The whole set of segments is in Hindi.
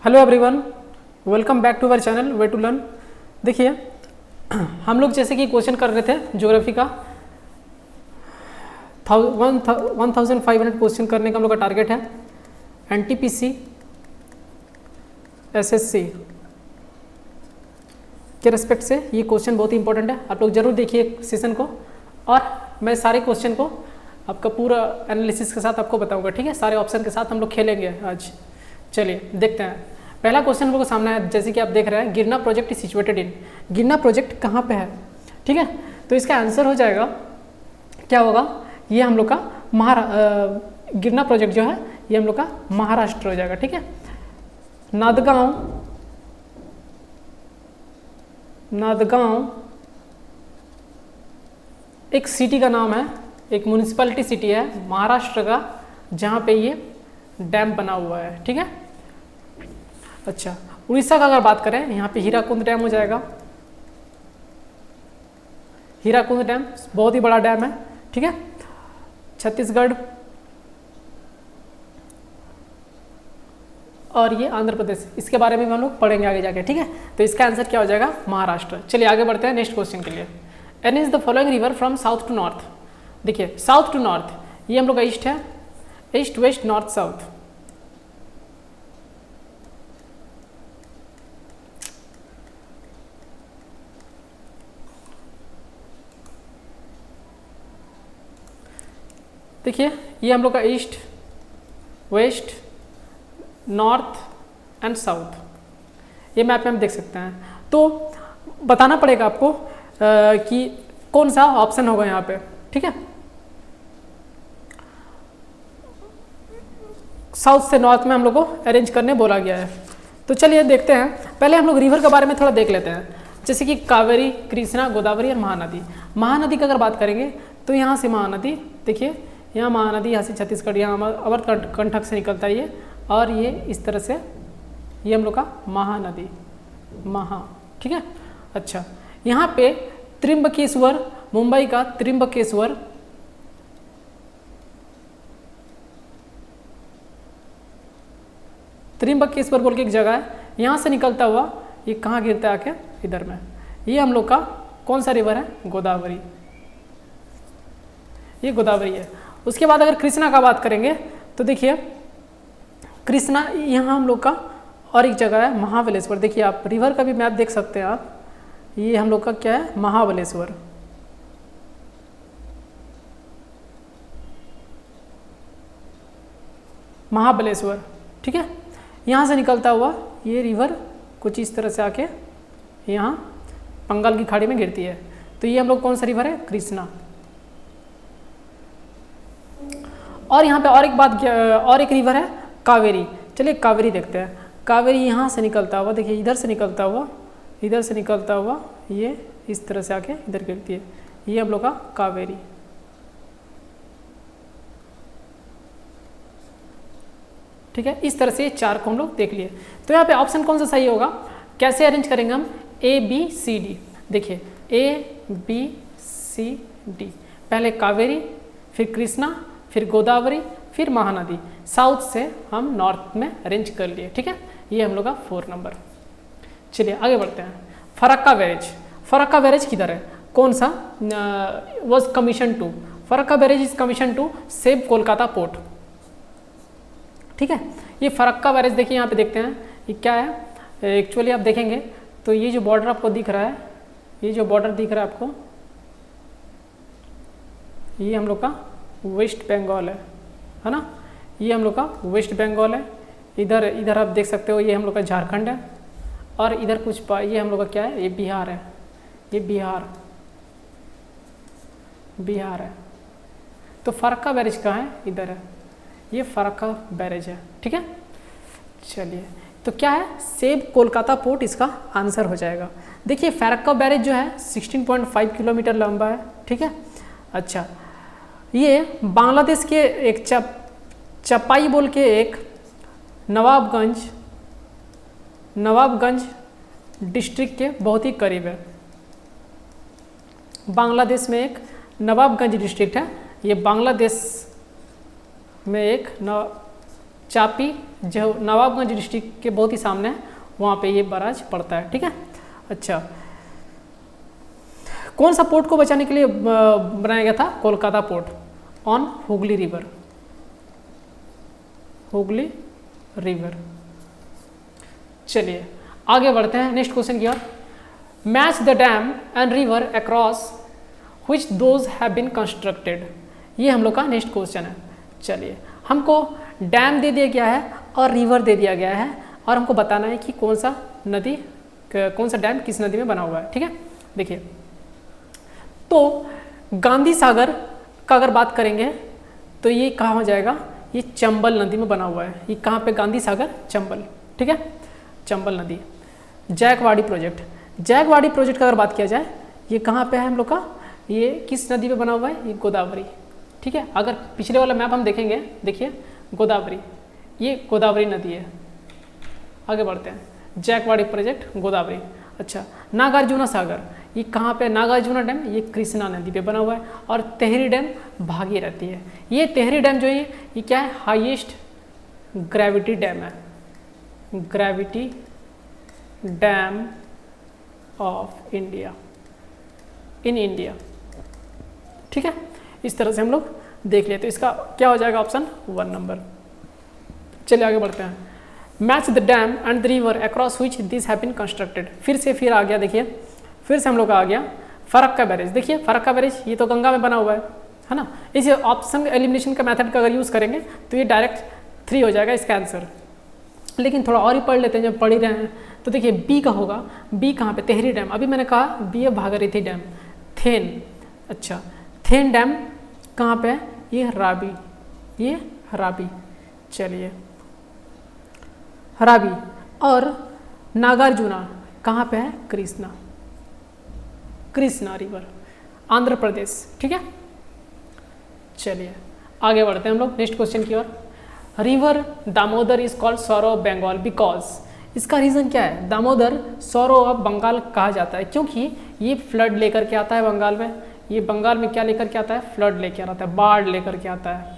Hello everyone, welcome back to our channel way to learn. देखिए हम लोग जैसे कि क्वेश्चन कर रहे थे ज्योग्राफी का 1500 क्वेश्चन करने का हम लोग का टारगेट है। एनटीपीसी एसएससी के रेस्पेक्ट से ये क्वेश्चन बहुत ही इंपॉर्टेंट है। आप लोग जरूर देखिए सेशन को, और मैं सारे क्वेश्चन को आपका पूरा एनालिसिस के साथ आपको बताऊंगा। ठीक है, सारे ऑप्शन के साथ हम लोग खेलेंगे आज। चलिए देखते हैं। पहला क्वेश्चन हम लोग को सामने है, जैसे कि आप देख रहे हैं, गिरना प्रोजेक्ट इज सिचुएटेड इन। गिरना प्रोजेक्ट कहाँ पे है? ठीक है, तो इसका आंसर हो जाएगा, क्या होगा, ये हम लोग का गिरना प्रोजेक्ट जो है ये हम लोग का महाराष्ट्र हो जाएगा। ठीक है, नादगांव एक सिटी का नाम है, एक म्यूनिसिपैलिटी सिटी है महाराष्ट्र का, जहाँ पे ये डैम बना हुआ है। ठीक है, अच्छा, उड़ीसा का अगर बात करें, यहाँ पे हीराकुंड डैम हो जाएगा। हीराकुंड डैम बहुत ही बड़ा डैम है। ठीक है, छत्तीसगढ़ और ये आंध्र प्रदेश, इसके बारे में हम लोग पढ़ेंगे आगे जाके। ठीक है, तो इसका आंसर क्या हो जाएगा? महाराष्ट्र। चलिए आगे बढ़ते हैं नेक्स्ट क्वेश्चन के लिए। An is the following river from south to north. देखिए साउथ टू नॉर्थ, ये हम लोग का ईस्ट है, ईस्ट वेस्ट नॉर्थ साउथ। देखिए ये हम लोग का east west north and south, ये मैप में हम देख सकते हैं। तो बताना पड़ेगा आपको कि कौन सा ऑप्शन होगा यहाँ पे। ठीक है, साउथ से नॉर्थ में हम लोग को अरेंज करने बोला गया है। तो चलिए देखते हैं। पहले हम लोग रिवर के बारे में थोड़ा देख लेते हैं, जैसे कि कावेरी, कृष्णा, गोदावरी और महानदी। महानदी की अगर बात करेंगे तो यहाँ से महानदी, देखिए यहाँ महानदी, यहाँ से छत्तीसगढ़, यहाँ अमरकंटक से निकलता है ये, और ये इस तरह से ये हम लोग का महानदी, ठीक है। अच्छा, यहाँ पे त्रिंबकेश्वर, मुंबई का त्रिंबकेश्वर, त्रिंबकेश्वर बोल के एक जगह है, यहाँ से निकलता हुआ ये कहाँ गिरता है आके? इधर में। ये हम लोग का कौन सा रिवर है? गोदावरी, ये गोदावरी है। उसके बाद अगर कृष्णा का बात करेंगे तो देखिए कृष्णा यहाँ हम लोग का, और एक जगह है महाबलेश्वर। देखिए आप रिवर का भी मैप देख सकते हैं आप, ये हम लोग का क्या है? महाबलेश्वर। महाबलेश्वर, ठीक है। यहाँ से निकलता हुआ ये रिवर कुछ इस तरह से आके यहाँ बंगाल की खाड़ी में गिरती है। तो ये हम लोग कौन सा रिवर है? कृष्णा। और यहाँ पे और एक रिवर है कावेरी। चलिए कावेरी देखते हैं। कावेरी यहाँ से निकलता हुआ, देखिए इधर से निकलता हुआ ये इस तरह से आके इधर गिरती है, ये हम लोग का कावेरी। ठीक है, इस तरह से ये चार को हम लोग देख लिए। तो यहाँ पे ऑप्शन कौन सा सही होगा? कैसे अरेंज करेंगे हम? A B C D. देखिए ए बी सी डी, पहले कावेरी, फिर कृष्णा, फिर गोदावरी, फिर महानदी। साउथ से हम नॉर्थ में अरेंज कर लिए। ठीक है, ये हम लोग का 4 नंबर। चलिए आगे बढ़ते हैं। फरक्का बैरेज, फरक्का बैरेज किधर है? कौन सा? Was commission to, Farakka barrage is commission to save Kolkata port. ठीक है, ये फरक्का बैरेज देखिए यहाँ पे देखते हैं ये क्या है। एक्चुअली आप देखेंगे तो ये जो बॉर्डर आपको दिख रहा है, ये जो बॉर्डर दिख रहा है आपको, ये हम लोग का वेस्ट बंगाल है ना, ये हम लोग का वेस्ट बंगाल है। इधर आप देख सकते हो ये हम लोग का झारखंड है, और इधर कुछ ये हम लोग का क्या है? ये बिहार है, ये बिहार है। तो फरक्का बैरेज कहाँ है? इधर है, ये फरक्का बैरेज है। ठीक है, चलिए तो क्या है? सेव कोलकाता पोर्ट इसका आंसर हो जाएगा। देखिए फरक्का बैरेज जो है 16.5 किलोमीटर लंबा है। ठीक है, अच्छा, ये बांग्लादेश के एक चपाई बोल के एक नवाबगंज डिस्ट्रिक्ट के बहुत ही करीब है। बांग्लादेश में एक नवाबगंज डिस्ट्रिक्ट है, ये बांग्लादेश में एक चापी जो नवाबगंज डिस्ट्रिक्ट के बहुत ही सामने है, वहाँ पे ये बराज पड़ता है। ठीक है, अच्छा कौन सा पोर्ट को बचाने के लिए बनाया गया था? Kolkata port on Hooghly river, Hooghly river. चलिए आगे बढ़ते हैं नेक्स्ट क्वेश्चन की ओर। Match the dam and river across which those have been constructed, ये हम लोग का नेक्स्ट क्वेश्चन है। चलिए हमको डैम दे दिया गया है और रिवर दे दिया गया है और हमको बताना है कि कौन सा नदी, कौन सा डैम किस नदी में बना हुआ है। ठीक है, देखिए तो गांधी सागर का अगर बात करेंगे तो ये कहाँ हो जाएगा? ये चंबल नदी में बना हुआ है। ये कहाँ पे? गांधी सागर, चंबल। ठीक है, चंबल नदी। जायकवाड़ी प्रोजेक्ट, जायकवाड़ी प्रोजेक्ट का अगर बात किया जाए ये कहाँ पे है हम लोग का? ये किस नदी पे बना हुआ है? ये गोदावरी। ठीक है, अगर पिछले वाला मैप हम देखेंगे, देखिए गोदावरी, ये गोदावरी नदी है। आगे बढ़ते हैं, जायकवाड़ी प्रोजेक्ट गोदावरी। अच्छा नागार्जुना सागर, ये कहाँ पे? नागार्जुना डैम ये कृष्णा नदी पे बना हुआ है और तेहरी डैम भागीरथी है। ये तेहरी डैम जो है ये क्या है? हाईएस्ट ग्रेविटी डैम है, gravity dam of India, in India. ठीक है, इस तरह से हम लोग देख लिए, तो इसका क्या हो जाएगा? ऑप्शन 1 नंबर। चलिए आगे बढ़ते हैं। Match the dam and the river across which this have been constructed, फिर आ गया, देखिए फिर से हम लोग का आ गया फरक्का बैरेज। देखिए फरक्का बैरेज ये तो गंगा में बना हुआ है ना। इस ऑप्शन एलिमिनेशन का मेथड का अगर यूज़ करेंगे तो ये डायरेक्ट 3 हो जाएगा इसका आंसर। लेकिन थोड़ा और ही पढ़ लेते हैं, जब पढ़ ही रहे हैं तो देखिए बी का होगा। बी कहाँ पे? तेहरी डैम। अभी मैंने कहा बी है भागीरथी डैम। थेन, अच्छा थेन डैम कहाँ पे है? ये राबी, ये राबी। चलिए राबी। और नागार्जुना कहाँ पे है? कृष्णा, कृष्णा रिवर, आंध्र प्रदेश। ठीक है, चलिए आगे बढ़ते हैं हम लोग नेक्स्ट क्वेश्चन की ओर। River Damodar is called sorrow of Bengal because, इसका रीज़न क्या है? दामोदर सॉरो ऑफ बंगाल कहा जाता है क्योंकि ये फ्लड लेकर के आता है बंगाल में। ये बंगाल में क्या लेकर के आता है? फ्लड लेकर आता है, बाढ़ लेकर के आता है,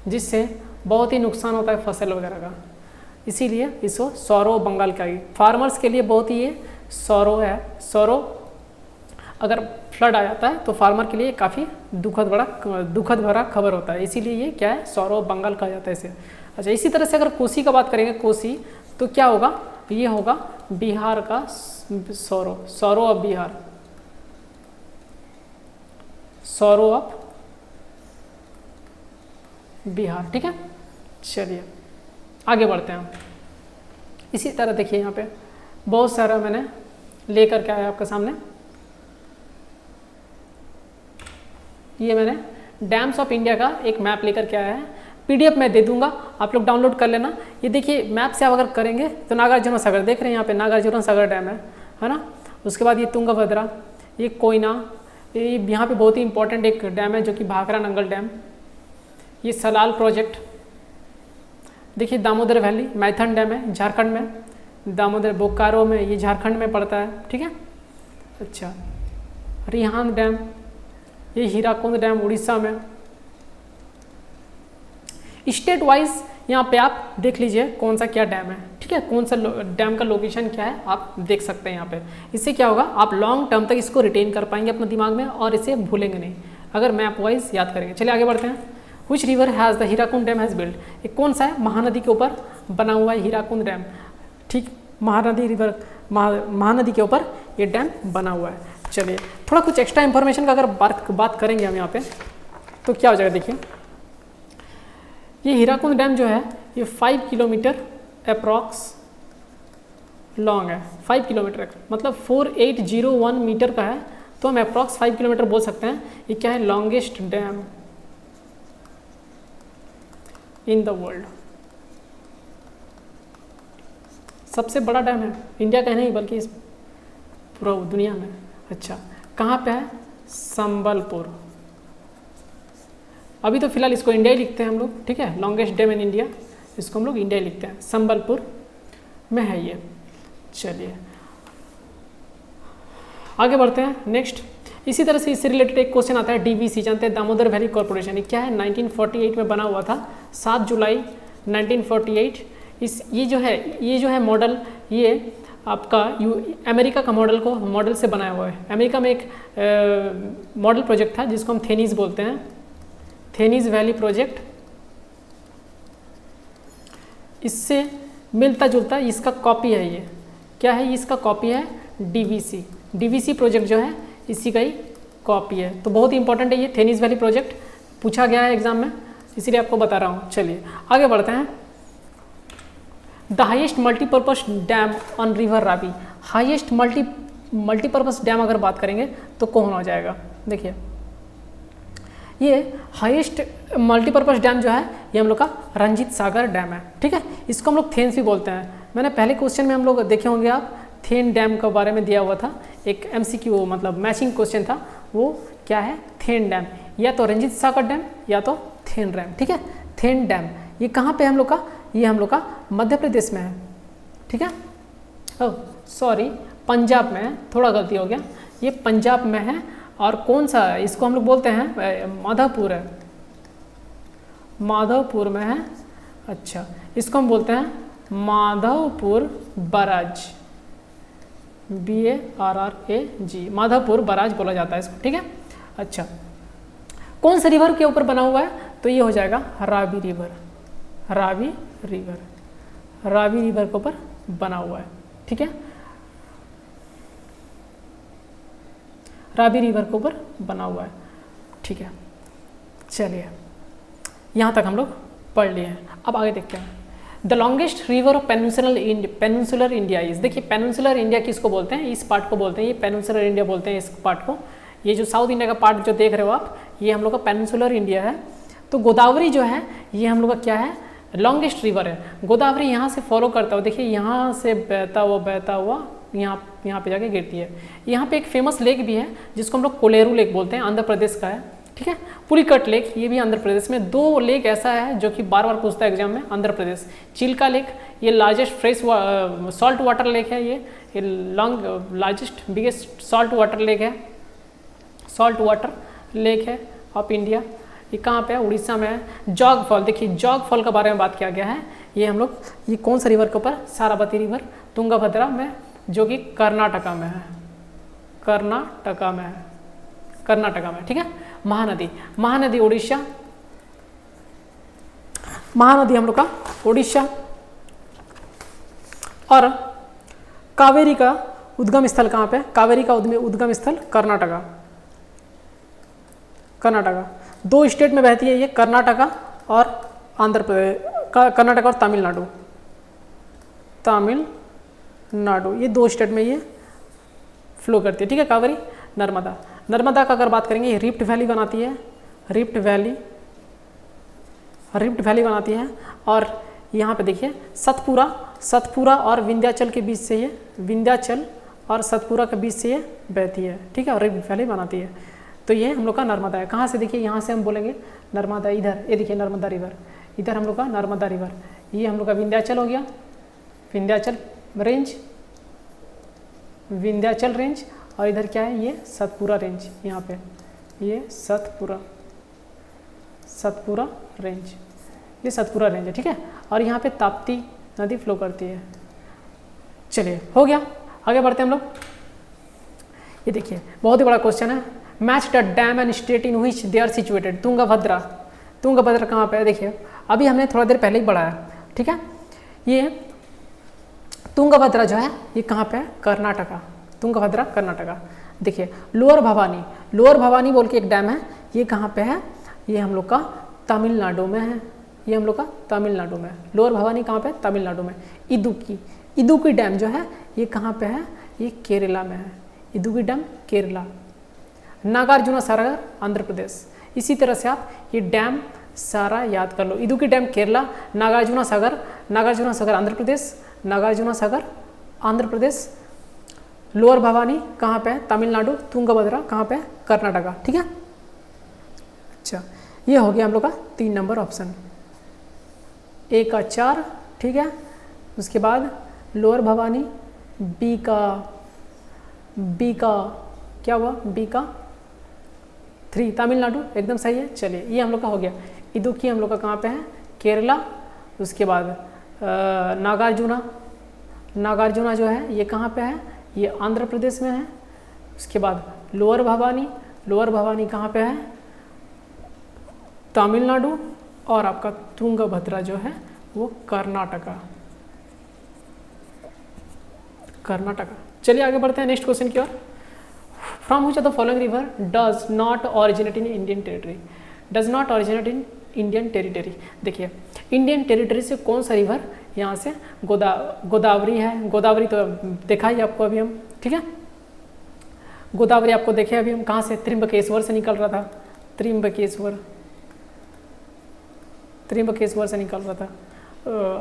जिससे बहुत ही नुकसान होता है फसल वगैरह का। इसीलिए इसको सॉरो ऑफ बंगाल का, फार्मर्स के लिए बहुत ही ये सॉरो है। सॉरो अगर फ्लड आ जाता है तो फार्मर के लिए काफ़ी दुखद भरा खबर होता है, इसीलिए ये क्या है? सॉरो ऑफ बंगाल कहा जाता है इसे। अच्छा इसी तरह से अगर कोसी का बात करेंगे, कोसी तो क्या होगा? ये होगा बिहार का sorrow, sorrow of Bihar, sorrow of Bihar. ठीक है, चलिए आगे बढ़ते हैं। इसी तरह देखिए यहाँ पे बहुत सारा मैंने लेकर के आया आपके सामने। ये मैंने डैम्स ऑफ इंडिया का एक मैप लेकर के आया है, पीडीएफ मैं दे दूंगा, आप लोग डाउनलोड कर लेना। ये देखिए मैप से आप अगर करेंगे तो नागार्जुना सागर देख रहे हैं यहाँ पे, नागार्जुना सागर डैम है ना। उसके बाद ये तुंगभद्रा, ये कोयना, ये यहाँ पे बहुत ही इंपॉर्टेंट एक डैम है जो कि भाखरा नंगल डैम। ये सलाल प्रोजेक्ट, देखिए दामोदर वैली, मैथन डैम है झारखंड में, दामोदर बोकारो में, ये झारखंड में पड़ता है। ठीक है, अच्छा रिहांद डैम, ये हीराकुंड डैम उड़ीसा में। स्टेट वाइज यहाँ पे आप देख लीजिए कौन सा क्या डैम है। ठीक है, कौन सा डैम का लोकेशन क्या है आप देख सकते हैं यहाँ पे। इससे क्या होगा? आप लॉन्ग टर्म तक इसको रिटेन कर पाएंगे अपने दिमाग में और इसे भूलेंगे नहीं अगर मैप वाइज याद करेंगे। चलिए आगे बढ़ते हैं। Which river has the Hirakud dam has build, ये कौन सा है? महानदी के ऊपर बना हुआ है हीराकुंड डैम। ठीक, महानदी रिवर, महानदी के ऊपर ये डैम बना हुआ है। चलिए थोड़ा कुछ एक्स्ट्रा इन्फॉर्मेशन का अगर बात करेंगे हम यहाँ पे तो क्या हो जाएगा? देखिए ये हीराकुंड डैम जो है ये 5 किलोमीटर अप्रॉक्स लॉन्ग है। 5 किलोमीटर मतलब 4801 मीटर का है, तो हम अप्रॉक्स 5 किलोमीटर बोल सकते हैं। ये क्या है? Longest dam in the world, सबसे बड़ा डैम है इंडिया का नहीं बल्कि इस पूरा दुनिया में। अच्छा कहाँ पे है? संबलपुर। अभी तो फिलहाल इसको इंडिया ही लिखते हैं हम लोग। ठीक है, लॉन्गेस्ट डैम इन इंडिया, इसको हम लोग इंडिया ही लिखते हैं, संबलपुर में है ये। चलिए आगे बढ़ते हैं नेक्स्ट। इसी तरह से इससे रिलेटेड एक क्वेश्चन आता है, डीवीसी जानते हैं दामोदर वैली कॉर्पोरेशन, ये क्या है? 1948 में बना हुआ था। 7 जुलाई 1948। ये जो है मॉडल, ये आपका अमेरिका का मॉडल से बनाया हुआ है। अमेरिका में एक मॉडल प्रोजेक्ट था जिसको हम थेनीज बोलते हैं, थेनीज वैली प्रोजेक्ट। इससे मिलता जुलता इसका कॉपी है। ये क्या है? इसका कॉपी है डीवीसी प्रोजेक्ट जो है इसी का ही कॉपी है। तो बहुत ही इंपॉर्टेंट है ये थेनीज वैली प्रोजेक्ट, पूछा गया है एग्जाम में, इसीलिए आपको बता रहा हूँ। चलिए आगे बढ़ते हैं। The highest multipurpose dam on river Ravi. Highest multipurpose dam अगर बात करेंगे तो कौन हो जाएगा? देखिए ये हाईएस्ट मल्टीपर्पज डैम जो है ये हम लोग का रंजीत सागर डैम है, ठीक है। इसको हम लोग थेन्स भी बोलते हैं। मैंने पहले क्वेश्चन में हम लोग देखे होंगे, आप थेन डैम के बारे में दिया हुआ था, एक MCQ मतलब मैचिंग क्वेश्चन था। वो क्या है? थेन डैम, या तो रंजीत सागर डैम या तो थेन डैम, ठीक है। थेन डैम ये कहाँ पे हम लोग का? ये हम लोग का मध्य प्रदेश में है, ठीक है। ओह सॉरी, पंजाब में है, थोड़ा गलती हो गया, ये पंजाब में है। और कौन सा है? इसको हम लोग बोलते हैं माधवपुर है, माधवपुर में है। अच्छा, इसको हम बोलते हैं Madhavpur barrage, BARRAG, Madhavpur barrage बोला जाता है इसको, ठीक है। अच्छा, कौन सा रिवर के ऊपर बना हुआ है? तो ये हो जाएगा रावी रिवर, रावी रिवर के ऊपर बना हुआ है, ठीक है। रावी रिवर के ऊपर बना हुआ है, ठीक है। चलिए यहाँ तक हम लोग पढ़ लिए हैं। अब आगे देखते हैं। The longest river of peninsular India is. देखिए पेनिनसुलर इंडिया किसको बोलते हैं? इस पार्ट को बोलते हैं, ये पेनिनसुलर इंडिया बोलते हैं इस पार्ट को। ये जो साउथ इंडिया का पार्ट जो देख रहे हो आप, ये हम लोग का पेनिनसुलर इंडिया है। तो गोदावरी जो है ये हम लोग का क्या है? लॉन्गेस्ट रिवर है। गोदावरी यहाँ से फॉलो करता हुआ, देखिए यहाँ से बहता हुआ यहाँ पे जाके गिरती है। यहाँ पे एक फेमस लेक भी है जिसको हम लोग कोलेरू लेक बोलते हैं, आंध्र प्रदेश का है, ठीक है। पुलिकट लेक ये भी आंध्र प्रदेश में। दो लेक ऐसा है जो कि बार बार पूछता है एग्जाम में आंध्र प्रदेश। चिल्का लेक ये largest fresh salt water lake है, ये largest biggest salt water lake है, सॉल्ट वाटर लेक है ऑफ इंडिया। ये कहाँ पे है? उड़ीसा में है। जॉग फॉल, देखिए जॉग फॉल के बारे में बात किया गया है। ये हम लोग, ये कौन सा रिवर के ऊपर? सारावती रिवर, तुंगभद्रा में, जो कि कर्नाटका में है, कर्नाटका में, ठीक है। महानदी उड़ीसा, महानदी हम लोग का उड़ीसा। और कावेरी का उद्गम स्थल कहाँ पे? कावेरी का उद्गम स्थल कर्नाटका। दो स्टेट में बहती है ये, कर्नाटका और आंध्र प्रदेश, कर्नाटका और तमिलनाडु, ये दो स्टेट में ये फ्लो करती है, ठीक है। कावेरी, नर्मदा का अगर बात करेंगे, ये रिफ्ट वैली बनाती है, रिफ्ट वैली बनाती है। और यहाँ पे देखिए सतपुरा और विंध्याचल के बीच से ये, विंध्याचल और सतपुरा के बीच से ये बहती है, ठीक है, और रिफ्ट वैली बनाती है। तो ये हम लोग का नर्मदा है। कहाँ से? देखिए यहाँ से हम बोलेंगे नर्मदा, इधर ये देखिए नर्मदा रिवर, इधर हम लोग का नर्मदा रिवर। ये हम लोग का विंध्याचल हो गया, विंध्याचल रेंज। और इधर क्या है? ये सतपुरा रेंज, यहाँ पे ये सतपुरा रेंज, ये सतपुरा रेंज है, ठीक है। और यहाँ पे ताप्ती नदी फ्लो करती है। चलिए हो गया, आगे बढ़ते हैं हम लोग। ये देखिए बहुत ही बड़ा क्वेश्चन है। Match the dam and state in which they are situated. Tungabhadra कहाँ पे है? देखिए अभी हमने थोड़ा देर पहले ही पढ़ा है, ठीक है। ये तुंगभद्रा जो है ये कहाँ पे है? कर्नाटका, तुंगभद्रा कर्नाटका। देखिए लोअर भवानी बोल के एक डैम है, ये कहाँ पे है? ये हम लोग का तमिलनाडु में है, ये हम लोग का तमिलनाडु में। लोअर भवानी कहाँ पे? तमिलनाडु में। इदुक्की डैम जो है ये कहाँ पे है? ये केरला में है, इदुक्की डैम केरला। नागार्जुना सागर आंध्र प्रदेश। इसी तरह से आप ये डैम सारा याद कर लो। इदुक्की डैम केरला, नागार्जुना सागर आंध्र प्रदेश, लोअर भवानी कहाँ पे है? तमिलनाडु, तुंगभद्रा कहाँ पे है? कर्नाटका, ठीक है। अच्छा, ये हो गया हम लोग का 3 नंबर ऑप्शन, ए का 4, ठीक है। उसके बाद लोअर भवानी, बी का क्या हुआ? बी का 3 तमिलनाडु, एकदम सही है। चलिए ये हम लोग का हो गया। इदुक्की हम लोग का कहाँ पे है? केरला। उसके बाद नागार्जुना, नागार्जुना जो है ये कहाँ पे है, ये आंध्र प्रदेश में है। उसके बाद लोअर भवानी, लोअर भवानी कहाँ पे है, तमिलनाडु। और आपका तुंगभद्रा जो है वो कर्नाटका, कर्नाटका। चलिए आगे बढ़ते हैं नेक्स्ट क्वेश्चन की ओर। From which of the following river does not originate in Indian territory, does not originate in Indian territory. देखिए इंडियन टेरिटरी से कौन सा रिवर यहाँ से, गोदावरी है, गोदावरी तो देखा ही आपको अभी हम, ठीक है। गोदावरी आपको देखे अभी हम, कहाँ से, त्रिम्बकेश्वर से निकल रहा था, त्रिम्बकेश्वर, त्रिम्बकेश्वर से निकल रहा था।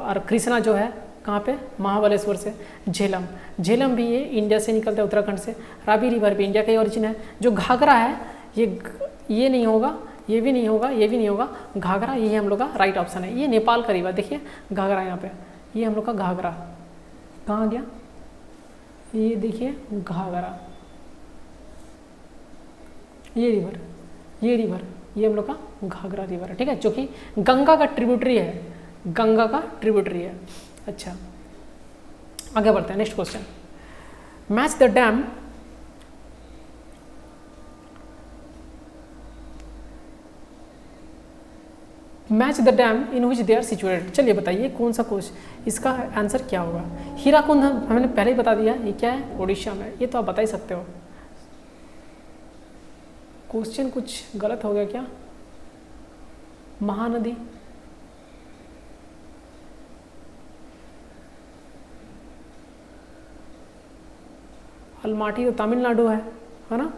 और कृष्णा जो है कहाँ पे, महाबलेश्वर से। झेलम, झेलम भी ये इंडिया से निकलता है, उत्तराखंड से। रावी रिवर भी इंडिया का ही ओरिजिन है। जो घाघरा है ये नहीं होगा, ये भी नहीं होगा, ये भी नहीं होगा। घाघरा ये हम लोग का राइट ऑप्शन है। ये नेपाल का रिवर, देखिए घाघरा यहाँ पे, ये हम लोग का घाघरा कहाँ गया, ये देखिए घाघरा, ये रिवर, ये रिवर, ये हम लोग का घाघरा रिवर है, ठीक है, जो कि गंगा का ट्रिब्यूटरी है, गंगा का ट्रिब्यूटरी है। अच्छा आगे बढ़ते हैं next question. Match the dam, match the dam in which they are situated. चलिए बताइए कौन सा क्वेश्चन, इसका आंसर क्या होगा। हीराकुंड हमने पहले ही बता दिया, ये क्या है, उड़ीसा में। ये तो आप बता ही सकते हो। क्वेश्चन कुछ गलत हो गया क्या, महानदी, अलमाटी तो तमिलनाडु है ना।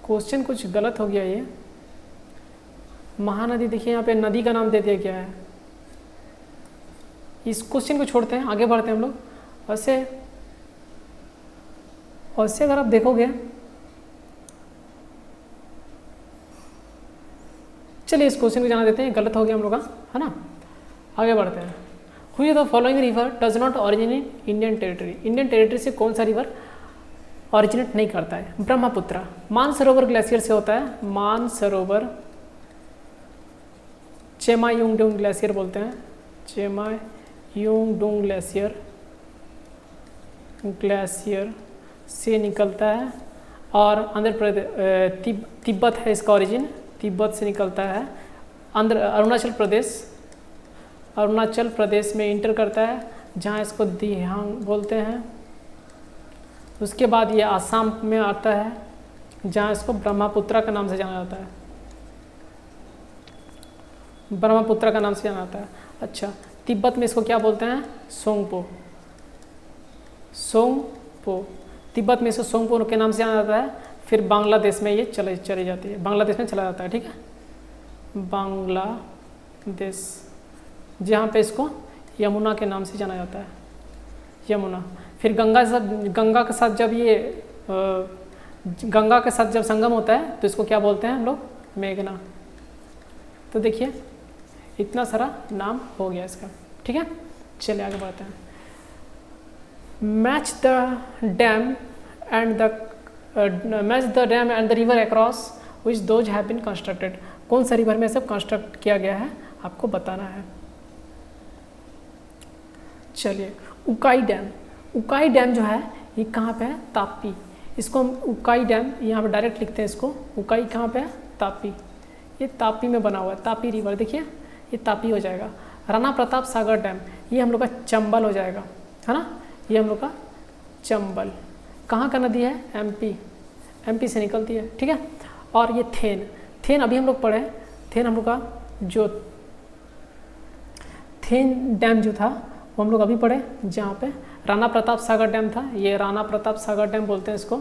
क्वेश्चन कुछ गलत हो गया ये। महानदी देखिए यहाँ पे नदी का नाम दे दिया गया है। इस क्वेश्चन को छोड़ते हैं, आगे बढ़ते हैं हम लोग। वैसे अगर आप देखोगे, चलिए इस क्वेश्चन को जाना देते हैं, गलत हो गया हम लोग का, है ना। आगे बढ़ते हैं। हुई the following river does not originate Indian territory. Indian territory से कौन सा रिवर ऑरिजिनेट नहीं करता है, ब्रह्मपुत्र। मानसरोवर ग्लेशियर से होता है, मानसरोवर, चेमायुंगडुंग ग्लेशियर बोलते हैं, चेमायुंगडुंग ग्लेशियर, ग्लेशियर से निकलता है। और आंध्र प्रदेश, तिब्बत है इसका ओरिजिन, तिब्बत से निकलता है। अरुणाचल प्रदेश, अरुणाचल प्रदेश में इंटर करता है, जहाँ इसको दिहांग बोलते हैं। उसके बाद ये आसाम में आता है, जहाँ इसको ब्रह्मपुत्र का नाम से जाना जाता है, ब्रह्मपुत्र का नाम से जाना जाता है। अच्छा, तिब्बत में इसको क्या बोलते हैं, सोंगपो, सोंगपो, तिब्बत में इसको सोंगपो के नाम से जाना जाता है। फिर बांग्लादेश में ये चली जाती है, बांग्लादेश में चला जाता है, ठीक है, बांग्लादेश, जहाँ पे इसको यमुना के नाम से जाना जाता है, यमुना। फिर गंगा के साथ जब ये गंगा के साथ जब संगम होता है तो इसको क्या बोलते हैं हम लोग, मेघना। तो देखिए इतना सारा नाम हो गया इसका, ठीक है। चलिए आगे बढ़ते हैं। Match the dam and the river across which those have been constructed. कौन सा रिवर में सब कंस्ट्रक्ट किया गया है आपको बताना है। चलिए, उकाई डैम, उकाई डैम जो है ये कहाँ पे है, तापी। इसको हम उकाई डैम यहाँ पे डायरेक्ट लिखते हैं इसको। उकाई कहाँ पे है, तापी, ये तापी में बना हुआ है, तापी रिवर, देखिए ये तापी हो जाएगा। राणा प्रताप सागर डैम ये हम लोग का चंबल हो जाएगा, है ना, ये हम लोग का चंबल। कहाँ का नदी है, एमपी से निकलती है, ठीक है। और ये थेन अभी हम लोग पढ़े, थेन हम लोग का जो थेन डैम जो था वो हम लोग अभी पढ़े, जहाँ पे राणा प्रताप सागर डैम था, ये राणा प्रताप सागर डैम बोलते हैं इसको,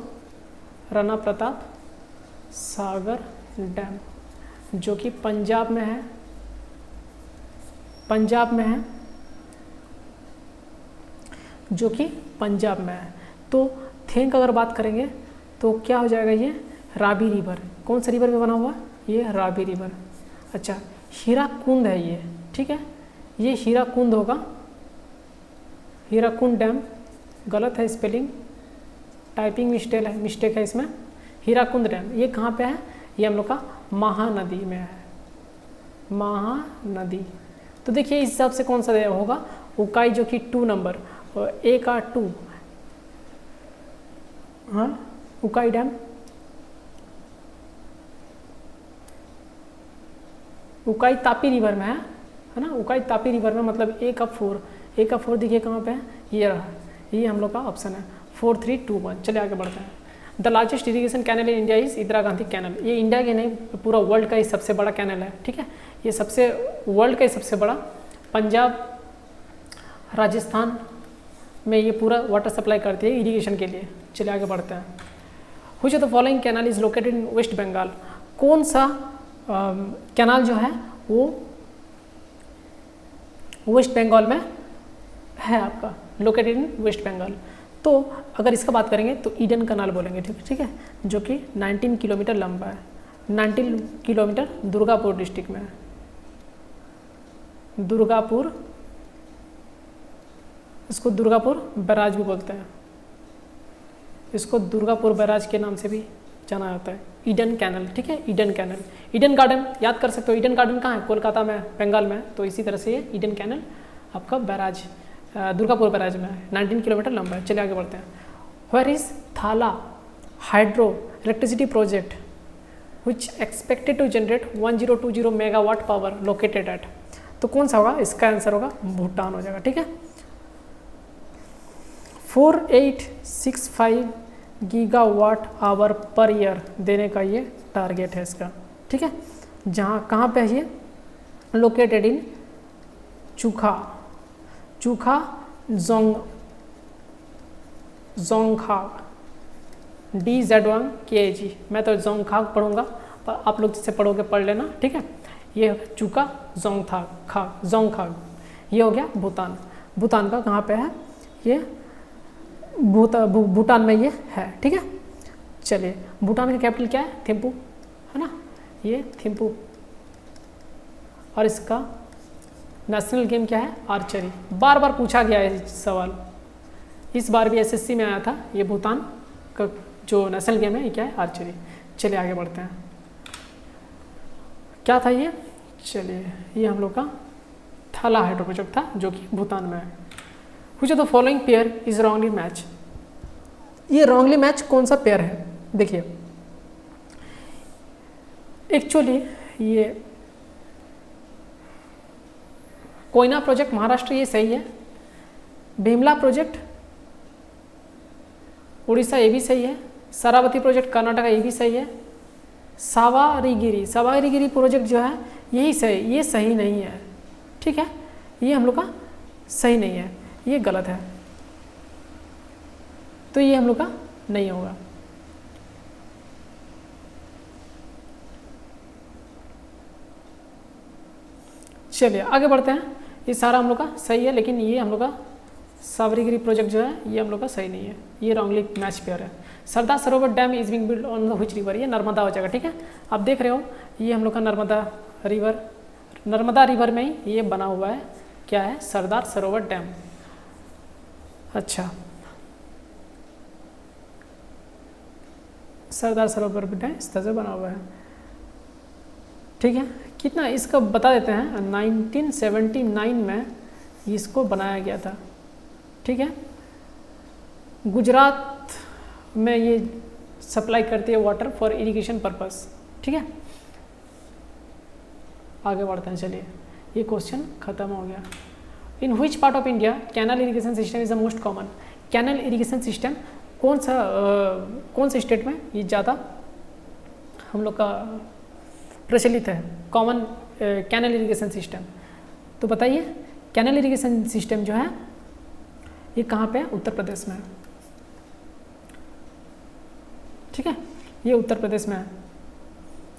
राणा प्रताप सागर डैम, जो कि पंजाब में है, जो कि पंजाब में है। तो थेन का अगर बात करेंगे तो क्या हो जाएगा, ये रावी रिवर। कौन सा रिवर में बना हुआ, ये रावी रिवर। अच्छा, हीराकुंड है ये, ठीक है, ये हीराकुंड होगा, हीराकुंड डैम, गलत है स्पेलिंग, टाइपिंग मिस्टेक है इसमें। हीराकुंड डैम ये कहाँ पे है? ये हम लोग का महानदी में है, महानदी। तो देखिए इस हिसाब से कौन सा होगा? उकाई जो कि 2 नंबर और ए का 2, हाँ उकाई डैम, उकाई तापी रिवर में है ना, उकाई तापी रिवर में, मतलब ए का 4 देखिए कहाँ पे है? ये रहा, ये हम लोग का ऑप्शन है 4, 3, 2, 1। चलिए आगे बढ़ते हैं। The largest irrigation canal in India is Indira Gandhi canal. ये इंडिया के नहीं, पूरा वर्ल्ड का ही सबसे बड़ा कैनल है, ठीक है। ये सबसे वर्ल्ड का ही सबसे बड़ा, पंजाब राजस्थान में ये पूरा वाटर सप्लाई करती है इरीगेशन के लिए। चलिए आगे बढ़ते हैं। Which of the following canal is located in West Bengal? कौन सा कैनाल जो है वो वेस्ट बंगाल में है आपका, लोकेटेड इन वेस्ट बंगाल? तो अगर इसका बात करेंगे तो ईडन कनाल बोलेंगे, ठीक है, जो कि 19 किलोमीटर लंबा है, 19 किलोमीटर दुर्गापुर डिस्ट्रिक्ट में है। दुर्गापुर, इसको दुर्गापुर बैराज भी बोलते हैं, इसको दुर्गापुर बैराज के नाम से भी जाना जाता है। ईडन कैनल, ठीक है, ईडन कैनल। ईडन गार्डन याद कर सकते हो, ईडन गार्डन कहाँ है? कोलकाता में, बंगाल में। तो इसी तरह से ये ईडन कैनल आपका बैराज दुर्गापुर बैराज में है, 19 किलोमीटर लंबा है। चलिए आगे बढ़ते हैं। Where is Tala hydro electricity project which expected to generate 1020 megawatt power located at? तो कौन सा होगा? इसका आंसर होगा भूटान हो जाएगा, ठीक है। 4865 गीगावाट आवर पर ईयर देने का ये टारगेट है इसका, ठीक है। जहाँ कहाँ पे है ये? Located in Chukha Dzongkhag, DZ1KG। मैं तो जोंगखाग पढ़ूंगा, पर आप लोग जिससे पढ़ोगे पढ़ लेना, ठीक है। ये चूका जोंगखाग, ये हो गया भूटान। भूटान का कहाँ पे है? ये भूटान में ये है, ठीक है। चलिए, भूटान का कैपिटल क्या है? थिम्पू, है ना, ये थिम्पू। और इसका नेशनल गेम क्या है? आर्चरी। बार बार पूछा गया है सवाल, इस बार भी SSC में आया था। ये भूटान का जो नेशनल गेम है ये क्या है? आर्चरी। चलिए आगे बढ़ते हैं। क्या था ये? चलिए, ये हम लोग का थाला हाइड्रो प्रोजेक्ट था जो कि भूटान में है। Which of the following pair is wrongly match? ये रॉन्गली मैच कौन सा पेयर है? देखिए, एक्चुअली ये कोयना प्रोजेक्ट महाराष्ट्र ये सही है, भीमला प्रोजेक्ट उड़ीसा ये भी सही है, शरावती प्रोजेक्ट कर्नाटका ये भी सही है, सावारीगिरी प्रोजेक्ट जो है यही सही, ये सही नहीं है, ठीक है, ये हम लोग का सही नहीं है, ये गलत है, तो ये हम लोग का नहीं होगा। चलिए आगे बढ़ते हैं। ये सारा हम लोग का सही है, लेकिन ये हम लोग का सावरीगिरी प्रोजेक्ट जो है ये हम लोग का सही नहीं है, ये रॉन्गली मैच पेयर है। Sardar Sarovar dam is being build on the which river? ये नर्मदा हो जाएगा, ठीक है। आप देख रहे हो ये हम लोग का नर्मदा रिवर में ही ये बना हुआ है, क्या है? सरदार सरोवर डैम। अच्छा, सरदार सरोवर डैम इस तरह से बना हुआ है, ठीक है। कितना इसका बता देते हैं, 1979 में इसको बनाया गया था, ठीक है। गुजरात में ये सप्लाई करती है वाटर फॉर इरिगेशन पर्पस, ठीक है। आगे बढ़ते हैं, चलिए ये क्वेश्चन खत्म हो गया। In which part of India canal irrigation system is the most common? Canal irrigation system कौन से स्टेट में ये ज़्यादा हम लोग का प्रचलित है, कॉमन कैनल इरिगेशन सिस्टम? तो बताइए, कैनल इरिगेशन सिस्टम जो है ये कहाँ पे है? उत्तर प्रदेश में है, ठीक है, ये उत्तर प्रदेश में है,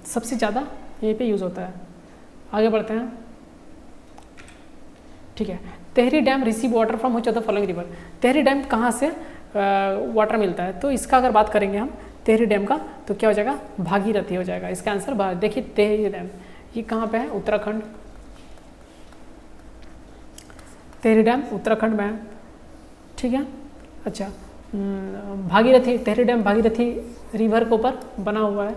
सबसे ज़्यादा यहीं पे यूज़ होता है। आगे बढ़ते हैं, ठीक है। Tehri dam receive water from which of the following river? Tehri dam कहाँ से वाटर मिलता है? तो इसका अगर बात करेंगे हम तेहरी डैम का, तो क्या हो जाएगा? भागीरथी हो जाएगा इसका आंसर। देखिए तेहरी डैम ये कहाँ पे है? उत्तराखंड। तेहरी डैम उत्तराखंड में है, ठीक है। अच्छा, भागीरथी, टिहरी डैम भागीरथी रिवर के ऊपर बना हुआ है।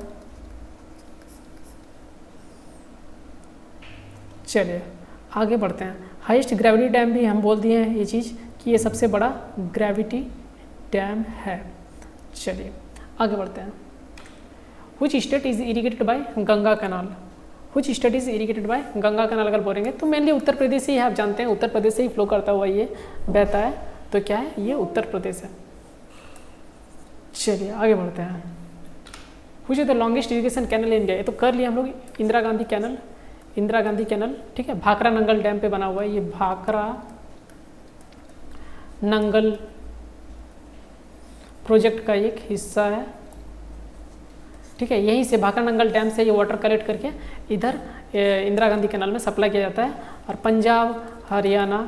चलिए आगे बढ़ते हैं। हाईएस्ट ग्रेविटी डैम भी हम बोल दिए हैं ये चीज़ कि ये सबसे बड़ा ग्रेविटी डैम है। चलिए आगे बढ़ते हैं। Which state is irrigated by Ganga canal? Which state is irrigated by Ganga canal अगर बोलेंगे तो मेनली उत्तर प्रदेश ही है। आप जानते हैं उत्तर प्रदेश से ही फ्लो करता हुआ ये बहता है, तो क्या है ये उत्तर प्रदेश है। चलिए आगे बढ़ते हैं। Which is the longest irrigation canal in India? ये तो कर लिया हम लोग, इंदिरा गांधी कैनल, इंदिरा गांधी कैनल, ठीक है। भाखरा नंगल डैम पे बना हुआ है, ये भाखरा नंगल प्रोजेक्ट का एक हिस्सा है, ठीक है। यहीं से भाखरा नंगल डैम से ये वाटर कलेक्ट करके इधर इंदिरा गांधी कैनाल में सप्लाई किया जाता है और पंजाब, हरियाणा,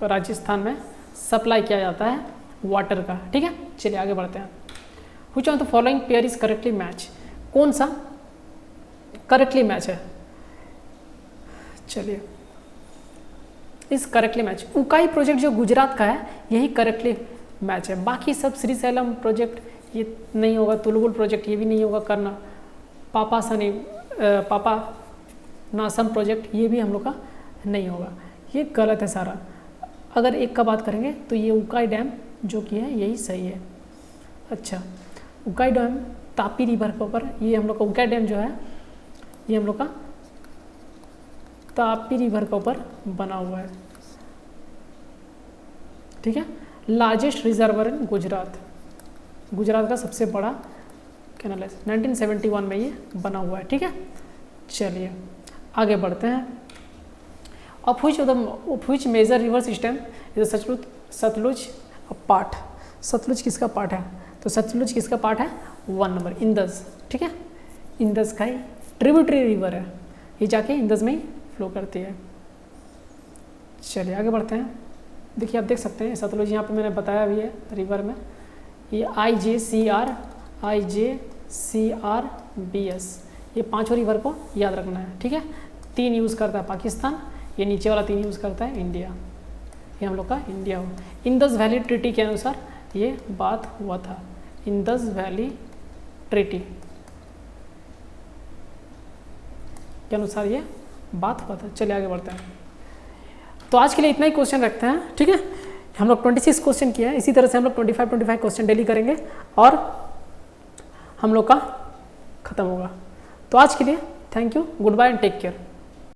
राजस्थान में सप्लाई किया जाता है वाटर का, ठीक है। चलिए आगे बढ़ते हैं। Which of the following pair is correctly match? कौन सा करेक्टली मैच है? चलिए इस करेक्टली मैच, उकाई प्रोजेक्ट जो गुजरात का है यही करेक्टली मैच है। बाकी सब श्रीशैलम प्रोजेक्ट ये नहीं होगा, तुलगुल प्रोजेक्ट ये भी नहीं होगा करना, पापा नासम प्रोजेक्ट ये भी हम लोग का नहीं होगा, ये गलत है सारा। अगर एक का बात करेंगे तो ये उकाई डैम जो कि है यही सही है। अच्छा, उकाई डैम तापी रिवर के ऊपर, ये हम लोग का उकाई डैम जो है ये हम लोग का तापी रिवर के ऊपर बना हुआ है, ठीक है। लार्जेस्ट रिजर्वर इन गुजरात, गुजरात का सबसे बड़ा कैनाल है, 1971 में ये बना हुआ है, ठीक है। चलिए आगे बढ़ते हैं। Of which major river system is Sutlej part? Sutlej किसका पार्ट है? तो सतलुज किसका पार्ट है? 1 नंबर इंदज, ठीक है। इंदज का ही ट्रिब्यूटरी रिवर है, ये जाके इंदज में ही फ्लो करती है। चलिए आगे बढ़ते हैं। देखिए आप देख सकते हैं सतलुज यहाँ पे मैंने बताया भी है रिवर में, ये IJCRBS, ये पांचों रिवर को याद रखना है, ठीक है। 3 यूज़ करता है पाकिस्तान, ये नीचे वाला 3 यूज़ करता है इंडिया, ये हम लोग का इंडिया हो। इंदस वैली ट्रीटी के अनुसार ये बात हुआ था, इंदस वैली ट्रीटी के अनुसार ये बात हुआ था। चलिए आगे बढ़ते हैं। तो आज के लिए इतना ही क्वेश्चन रखते हैं, ठीक है। हम लोग 26 क्वेश्चन किए हैं, इसी तरह से हम लोग 25 क्वेश्चन डेली करेंगे और हम लोग का खत्म होगा। तो आज के लिए thank you, goodbye and take care.